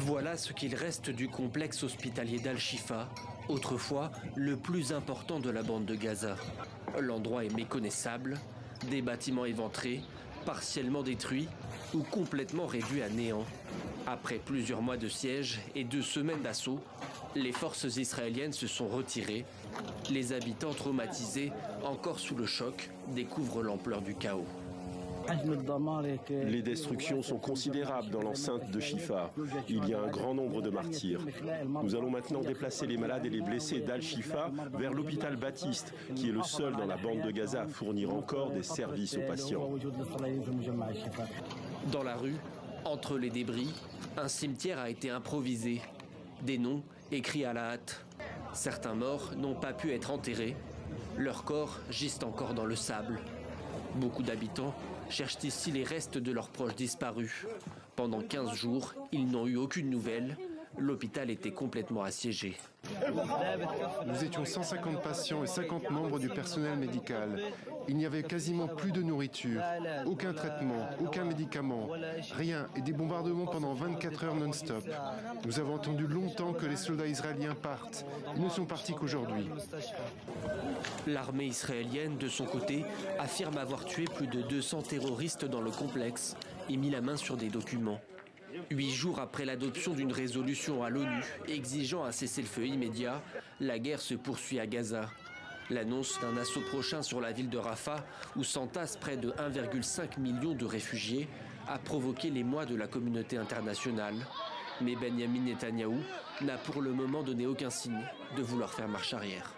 Voilà ce qu'il reste du complexe hospitalier d'Al-Shifa, autrefois le plus important de la bande de Gaza. L'endroit est méconnaissable, des bâtiments éventrés, partiellement détruits ou complètement réduits à néant. Après plusieurs mois de siège et 2 semaines d'assaut, les forces israéliennes se sont retirées. Les habitants traumatisés, encore sous le choc, découvrent l'ampleur du chaos. Les destructions sont considérables dans l'enceinte de Shifa. Il y a un grand nombre de martyrs. Nous allons maintenant déplacer les malades et les blessés d'Al-Shifa vers l'hôpital Baptiste, qui est le seul dans la bande de Gaza à fournir encore des services aux patients. Dans la rue, entre les débris, un cimetière a été improvisé. Des noms écrits à la hâte. Certains morts n'ont pas pu être enterrés. Leurs corps gisent encore dans le sable. Beaucoup d'habitants cherchent ici les restes de leurs proches disparus. Pendant 15 jours, ils n'ont eu aucune nouvelle. L'hôpital était complètement assiégé. Nous étions 150 patients et 50 membres du personnel médical. Il n'y avait quasiment plus de nourriture, aucun traitement, aucun médicament, rien et des bombardements pendant 24 heures non-stop. Nous avons attendu longtemps que les soldats israéliens partent. Ils ne sont partis qu'aujourd'hui. L'armée israélienne, de son côté, affirme avoir tué plus de 200 terroristes dans le complexe et mis la main sur des documents. 8 jours après l'adoption d'une résolution à l'ONU exigeant un cessez-le-feu immédiat, la guerre se poursuit à Gaza. L'annonce d'un assaut prochain sur la ville de Rafah, où s'entassent près de 1,5 million de réfugiés, a provoqué l'émoi de la communauté internationale. Mais Benyamin Netanyahou n'a pour le moment donné aucun signe de vouloir faire marche arrière.